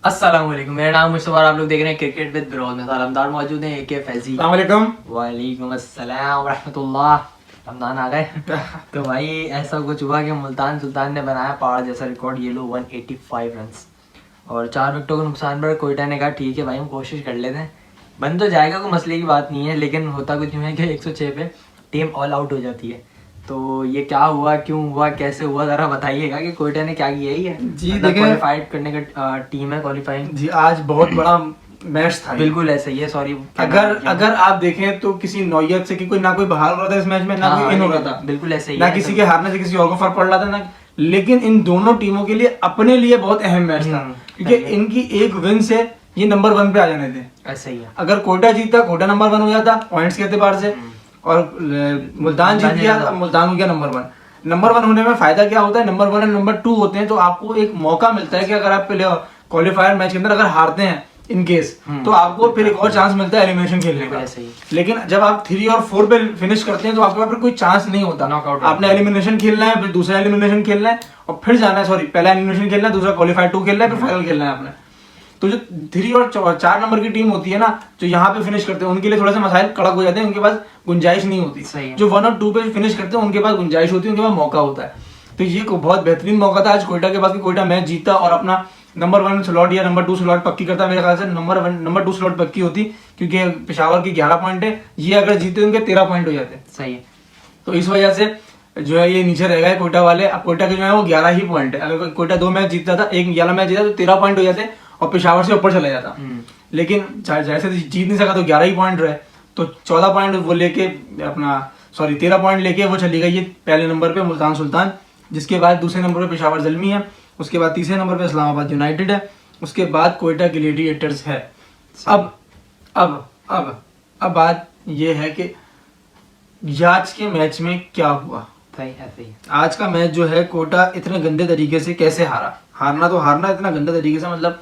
अस्सलाम वालेकुम, मेरा नाम मुस्तफा, आप लोग देख रहे हैं क्रिकेट विद बिरोल में रमदान मौजूद हैं एके फैजी। अस्सलाम वालेकुम। वालेकुम अस्सलाम व रहमतुल्लाह। रमदान आ गए तो भाई ऐसा कुछ हुआ कि मुल्तान सुल्तान ने बनाया पहाड़ जैसा रिकॉर्ड, ये लो 185 रन्स और 4 विकेटों के नुकसान पर कोयटा ने कहा ठीक है भाई हम कोशिश कर लेते हैं, बन तो जाएगा, कोई मसले की बात नहीं है। लेकिन होता कुछ यूँ है कि 106 पे टीम ऑल आउट हो जाती है। तो ये क्या हुआ, क्यों हुआ, कैसे हुआ, ज़रा बताइएगा कि कोयटा ने क्या किया ही है। जी मतलब देखें, क्वालिफाइड करने का टीम है, क्वालिफाइंग जी आज बहुत बड़ा मैच था। बिल्कुल ऐसा ही है। सॉरी, अगर आप देखें तो किसी नौयत से कि कोई ना कोई बाहर हो रहा था इस मैच में, ना कोई इन हो रहा था, बिल्कुल ऐसे ही ना है। किसी के हारने से किसी और को फर्क पड़ रहा था ना। लेकिन इन दोनों टीमों के लिए अपने लिए बहुत अहम मैच था, क्योंकि इनकी एक विन से ये नंबर 1 पे आ जाने थे। ऐसा ही है। अगर कोयटा जीता, कोयटा नंबर 1 हो जाता पॉइंट्स के एतबार से, और मुल्तान जीत गया तो मुल्तान हो गया नंबर 1। नंबर 1 होने में फायदा क्या होता है, नंबर 1 और नंबर 2 होते हैं तो आपको एक मौका मिलता है कि अगर आप पहले क्वालिफायर मैच के अंदर अगर हारते हैं इन केस, तो आपको फिर एक और चांस मिलता है एलिमिनेशन खेलने का। लेकिन जब आप 3 और 4 पे फिनिश करते हैं तो आपके पास फिर कोई चांस नहीं होता। आपने एलिमिनेशन खेलना है, फिर दूसरा एलिमिनेशन खेलना है और फिर जाना है, सॉरी पहला एलिमिनेशन खेलना है, दूसरा क्वालिफायर 2 खेलना है, फिर फाइनल खेलना है आपने। तो जो 3 और 4 नंबर की टीम होती है ना, जो यहाँ पे फिनिश करते हैं उनके लिए थोड़ा सा मसाइल कड़क हो जाते हैं, उनके पास गुंजाइश नहीं होती। जो 1 और 2 पे फिनिश करते हैं उनके पास गुंजाइश होती है, उनके पास मौका होता है। तो ये बहुत बेहतरीन मौका था आज कोयटा के पास कि कोयटा मैच जीता और अपना नंबर 1 स्लॉट या नंबर 2 स्लॉट पक्की करता। मेरे ख्याल से नंबर 2 स्लॉट पक्की होती, क्योंकि पेशावर की 11 पॉइंट है, ये अगर जीते उनके 13 पॉइंट हो जाते। सही है। तो इस वजह से जो है ये नीचे रह गए कोयटा वाले। अब कोयटा के जो है वो 11 ही पॉइंट है। अगर कोयटा 2 मैच जीतता था, एक 11 मैच जीता तो 13 पॉइंट हो जाते और पेशावर से ऊपर चला जाता। लेकिन जैसे जीत नहीं सका तो 11 ही पॉइंट रहे, तो 14 पॉइंट वो लेके अपना 13 पॉइंट लेके वो चली गई है पहले नंबर पे मुल्तान सुल्तान, जिसके बाद दूसरे नंबर पे पेशावर ज़ल्मी है, उसके बाद तीसरे नंबर पे इस्लामाबाद यूनाइटेड है, उसके बाद कोयटा ग्लैडिएटर्स है। अब बात ये है कि आज के मैच में क्या हुआ। आज का मैच जो है कोयटा इतने गंदे तरीके से कैसे हारना इतना गंदे तरीके से, मतलब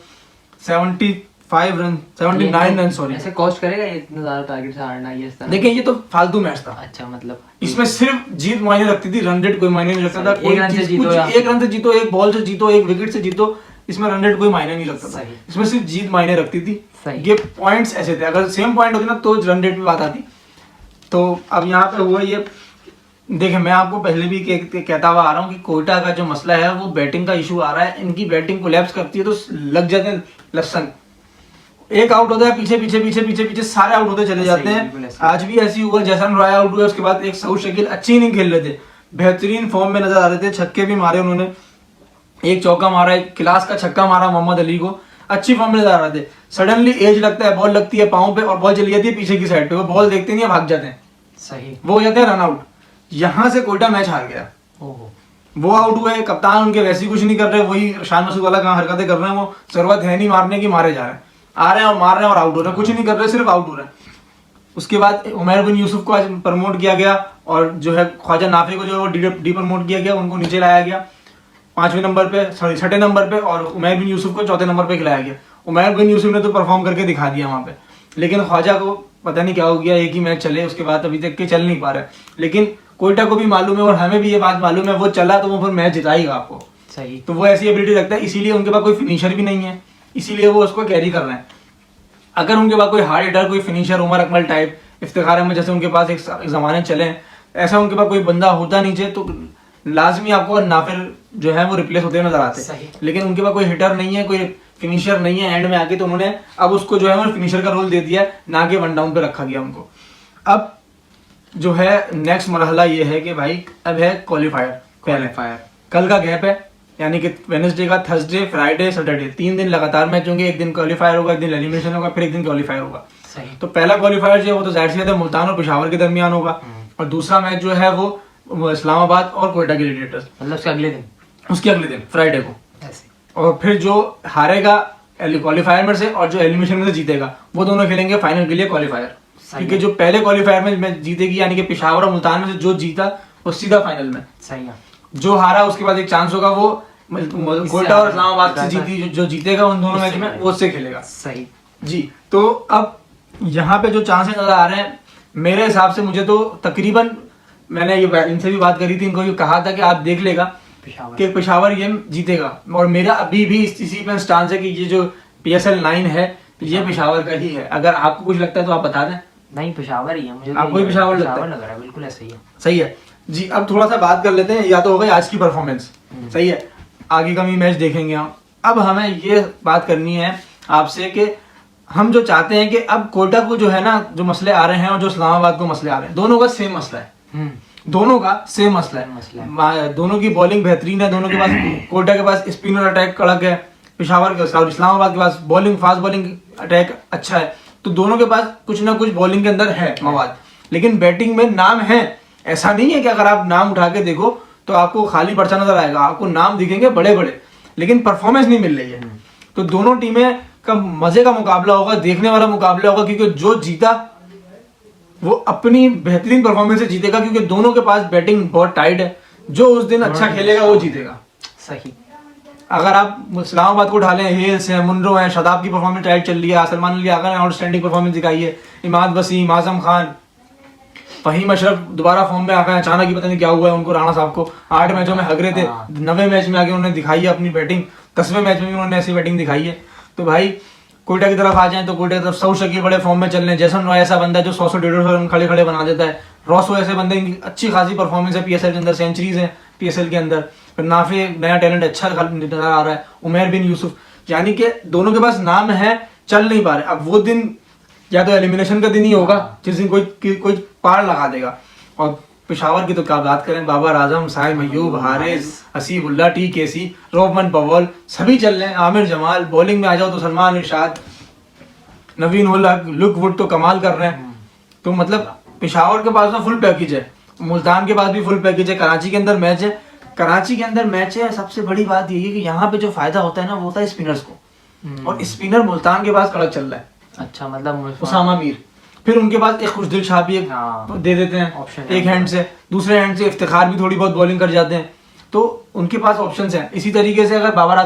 79 रन सॉरी ऐसे कॉस्ट करेगा ये इतना ज्यादा टारगेट से हारना ये इस तरह? देखिए ये तो फालतू मैच था। अच्छा, मतलब इसमें सिर्फ जीत मायने रखती थी, रन रेट कोई मायने नहीं रखता था। एक रन से जीतो, एक रन से जीतो, एक बॉल से जीतो, एक विकेट से जीतो, इसमें रन रेट कोई मायने नहीं रखता था। इसमें सिर्फ जीत मायने रखती थी। ये पॉइंट्स ऐसे थे, अगर सेम पॉइंट होते ना तो रन रेट पे बात आती। तो अब यहाँ पे हुआ ये, देखिए मैं आपको पहले भी कहता हुआ आ रहा हूँ कि कोयटा का जो मसला है वो बैटिंग का इशू आ रहा है। इनकी बैटिंग कोलैप्स करती है तो लग जाते हैं लसन, एक आउट होता है पीछे पीछे पीछे पीछे पीछे सारे आउट होते चले जाते हैं। आज भी ऐसी हुआ, जैसन रॉय आउट हुआ, उसके बाद एक सऊद शकील अच्छी इनिंग खेल रहे थे, बेहतरीन फॉर्म में नजर आ रहे थे, छक्के भी मारे उन्होंने, एक चौका मारा, एक क्लास का छक्का मारा मोहम्मद अली को, अच्छी फॉर्म में नजर आ रहे थे। सडनली एज लगता है, बॉल लगती है पाँव पे और बॉल चली जाती है पीछे की साइड पे, वो बॉल देखते नहीं, भाग जाते हैं, सही वो हो जाते हैं रन आउट। यहाँ से कोयटा मैच हार गया। वो आउट हुए, कप्तान उनके वैसे ही कुछ नहीं कर रहे, वही शान मसूद वाला कहाँ हरकतें कर रहे हैं, वो जरूरत है नहीं मारने की, मारे जा रहे हैं, आ रहे हैं और मार रहे हैं और आउट हो रहे हैं, कुछ नहीं कर रहे, सिर्फ आउट हो रहे हैं। उसके बाद उमैर बिन यूसुफ को आज प्रमोट किया गया और जो है ख्वाजा नाफी को जो है वो डी प्रमोट किया गया, उनको नीचे लाया गया 5वें नंबर पे, सॉरी 6ठे नंबर पे, और उमैर बिन यूसुफ को 4थे नंबर पे खिलाया गया। उमैर बिन यूसुफ ने तो परफॉर्म करके दिखा दिया वहाँ पे, लेकिन ख्वाजा को पता नहीं क्या हो गया, एक ही मैच चले उसके बाद अभी तक के चल नहीं पा रहे। लेकिन कोयटा को भी मालूम है और हमें भी ये बात मालूम है, वो चला तो वो फिर मैच जिताएगा आपको। सही, तो वो ऐसी एबिलिटी रखता है, इसीलिए उनके पास कोई फिनिशर भी नहीं है, इसीलिए वो उसको कैरी कर रहे हैं। अगर उनके पास कोई हार्ड हिटर, कोई फिनिशर, उमर अकमल टाइप, इफ्तिखार अहमद जैसे उनके पास एक जमाने चले, ऐसा उनके पास कोई बंदा होता नीचे तो लाजमी आपको नाफिर जो है वो रिप्लेस होते नजर आते। लेकिन उनके पास कोई हिटर नहीं है, कोई फिनिशर नहीं है एंड में आके, तो उन्होंने अब उसको जो है वो फिनिशर का रोल दे दिया, ना कि 1 डाउन पे रखा गया उनको। अब जो है नेक्स्ट मरहला ये है कि भाई अब है क्वालिफायर। कल का गैप है, यानी कि वेडनेसडे का, थर्सडे, फ्राइडे, सैटरडे, 3 दिन लगातार मैच होंगे। एक दिन क्वालिफायर होगा, एक दिन एलिमिनेशन होगा, फिर एक दिन क्वालिफायर होगा। तो पहला क्वालिफायर जो है वो तो जाहिर सी बात है मुल्तान और पेशावर के दरमियान होगा, और दूसरा मैच जो है वो इस्लामाबाद और कोयटा ग्लैडिएटर्स, मतलब उसके अगले दिन फ्राइडे को। और फिर जो हारेगा क्वालिफायर में से और जो एलिमिनेशन में से जीतेगा, वो दोनों खेलेंगे फाइनल के लिए क्वालिफायर। क्योंकि जो पहले क्वालिफायर में जीतेगी, यानी कि पेशावर और मुल्तान में से जो जीता वो सीधा फाइनल में। सही है। जो हारा उसके बाद एक चांस होगा, वो कोयटा और इस्लामाबाद से जीती, जो जीतेगा उन दोनों मैच में वो उससे खेलेगा। सही जी। तो अब यहाँ पे जो चांसेस नजर आ रहे हैं मेरे हिसाब से, मुझे तो तकरीबन, मैंने ये इनसे भी बात करी थी, इनको भी कहा था कि आप देख लेगा कि पेशावर ये जीतेगा, और मेरा अभी भी इसी पे स्टांस है कि ये जो PSL 9 है तो ये पेशावर का ही है। अगर आपको कुछ लगता है तो आप बता दें। नहीं पेशावर ही है मुझे, आपको भी पेशावर लगता है? लग रहा है, बिल्कुल ऐसा ही है। सही है जी। अब थोड़ा सा बात कर लेते हैं, या तो हो गई आज की परफॉर्मेंस, सही है, आगे का भी मैच देखेंगे हम। अब हमें ये बात करनी है आपसे कि हम जो चाहते हैं कि अब कोटा को जो है ना, जो मसले आ रहे हैं और जो इस्लामाबाद को मसले आ रहे हैं, दोनों का सेम मसला है, दोनों का सेम मसला है। दोनों की बॉलिंग बेहतरीन है, दोनों के पास, कोटा के पास स्पिनर अटैक कड़क है, पेशावर के और इस्लामाबाद के पास बॉलिंग, फास्ट बॉलिंग अटैक अच्छा है। तो दोनों के पास कुछ ना कुछ बॉलिंग के अंदर है मवाद, लेकिन बैटिंग में नाम है। ऐसा नहीं है कि अगर आप नाम उठा के देखो तो आपको खाली पर्चा नजर आएगा, आपको नाम दिखेंगे बड़े बड़े, लेकिन परफॉर्मेंस नहीं मिल रही है। तो दोनों टीमें का मजे का मुकाबला होगा, देखने वाला मुकाबला होगा, क्योंकि जो जीता वो अपनी बेहतरीन परफॉर्मेंस से जीतेगा, क्योंकि दोनों के पास बैटिंग बहुत टाइट है। जो उस दिन अच्छा खेलेगा वो जीतेगा। सही। अगर आप इस्लामाबाद को उठा लें, हेल्स हैं, मुनरो हैं, शदाब की परफॉर्मेंस टाइट चल रही है, सलमान अली आगा ने आउटस्टैंडिंग परफॉर्मेंस दिखाई है, इमाद वसीम, आजम खान, फहीम अशरफ दोबारा फॉर्म में आ गए। अचानक ही पता नहीं क्या हुआ है उनको, राणा साहब को 8 मैचों में हग रहे थे, 9वें मैच में आके उन्होंने दिखाई है अपनी बैटिंग, 10वें मैच में भी उन्होंने ऐसी बैटिंग दिखाई है। तो भाई कोयटा की तरफ आ जाए तो कोयटा की तरफ सऊ शकील बड़े फॉर्म में चल रहे हैं। जैसन रॉय ऐसा बंदा है जो 100-150 रन खड़े खड़े बना देता है। रॉसो ऐसे बंदे की अच्छी खासी परफॉर्मेंस है PSL के अंदर, सेंचुरीज है PSL के अंदर। फिर नाफे नया टैलेंट अच्छा नजर आ रहा है, उमैर बिन यूसुफ, यानी कि दोनों के पास नाम है, चल नहीं पा रहे। अब वो दिन या तो एलिमिनेशन का दिन ही होगा जिस दिन कोई पार लगा देगा। और पेशावर की तो क्या बात करें, बाबर आजम, साइम अय्यूब, हारिस, हसीबुल्ला, TKC, रोहमन पवल सभी चल रहे हैं। आमिर जमाल, बॉलिंग में आ जाओ तो सलमान इरशाद, नवीन उल हक, लुक वुड तो कमाल कर रहे हैं। तो मतलब पेशावर के पास तो फुल पैकेज है, मुल्तान के पास भी फुल पैकेज है, कराची के अंदर मैच है, कराची के अंदर मैच है। सबसे बड़ी बात यही है कि यहाँ पे जो फायदा होता है ना वो होता है स्पिनर्स को, और स्पिनर मुल्तान के पास कड़क चल रहा है। अच्छा, मतलब उसामा मीर, फिर उनके पास एक खुशदिल शाह भी दे देते हैं ऑप्शन, एक हैंड से, दूसरे हैंड से इफ्तिखार भी थोड़ी बहुत बॉलिंग कर जाते हैं। तो उनके पास ऑप्शंस हैं। इसी तरीके से अगर बाबर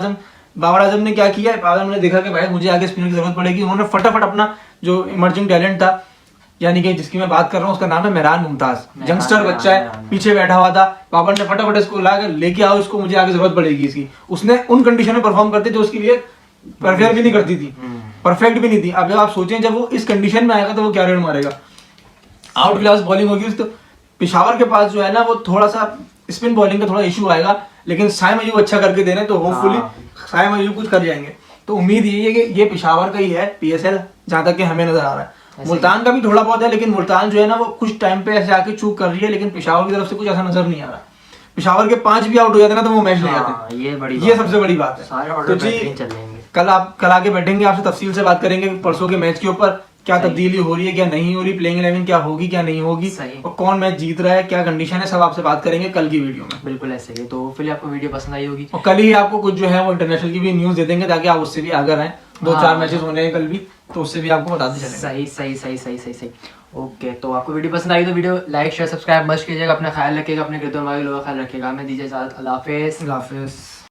आजम ने क्या किया है, बाबर आजम ने देखा कि भाई मुझे आगे स्पिनर की जरूरत पड़ेगी, उन्होंने फटाफट अपना जो इमर्जिंग टैलेंट था, यानी कि जिसकी मैं बात कर रहा हूँ उसका नाम है मेहरान मुमताज, यंगस्टर बच्चा है, पीछे बैठा हुआ था। बाबर ने फटाफट इसको लाकर लेके आओ, इसको मुझे आगे जरूरत पड़ेगी इसकी। उसने उन कंडीशन में परफॉर्म करते जो उसके लिए परफेक्ट भी नहीं करती थी, परफेक्ट भी नहीं थी। अब आप सोचें जब वो इस कंडीशन में आएगा तो वो क्या रेड मारेगा, आउट क्लास बॉलिंग होगी। तो पेशावर के पास जो है ना वो थोड़ा सा स्पिन बॉलिंग का थोड़ा इशू आएगा, लेकिन साइम अय्यूब अच्छा करके दे रहे हैं तो होपफुली साइम अय्यूब कुछ कर जाएंगे। तो उम्मीद यही है कि ये पेशावर का ही है PSL, जहां तक कि हमें नजर आ रहा है। मुल्तान का भी थोड़ा बहुत है, लेकिन मुल्तान जो है ना वो कुछ टाइम पे ऐसे आके चूक कर रही है, लेकिन पेशावर की तरफ से कुछ ऐसा नजर नहीं आ रहा। पेशावर के 5 भी आउट हो जाते ना तो वो मैच ले जाते हैं, ये सबसे बड़ी बात है। तो जी कल आके बैठेंगे, आपसे तफसील से बात करेंगे परसों के मैच के ऊपर, क्या तब्दीली हो रही है, क्या नहीं हो रही, प्लेइंग 11 क्या होगी, क्या नहीं होगी, और कौन मैच जीत रहा है, क्या कंडीशन है, सब आपसे बात करेंगे कल की वीडियो में। बिल्कुल ऐसे ही। तो फिर आपको वीडियो पसंद आई होगी, और कल ही आपको कुछ जो है वो इंटरनेशनल की भी न्यूज दे देंगे, ताकि आप उससे भी आगे रहें। 2-4 मैचेस होने हैं कल भी, तो उससे भी आपको बताते चलेंगे। सही। ओके, तो आपको वीडियो पसंद आई तो video like share subscribe must कीजिएगा, अपना ख्याल रखिएगा, अपने गिरदों वाले लोगों का ख्याल रखिएगा। हमें दीजिए इजाजत, अल्लाह हाफिज़।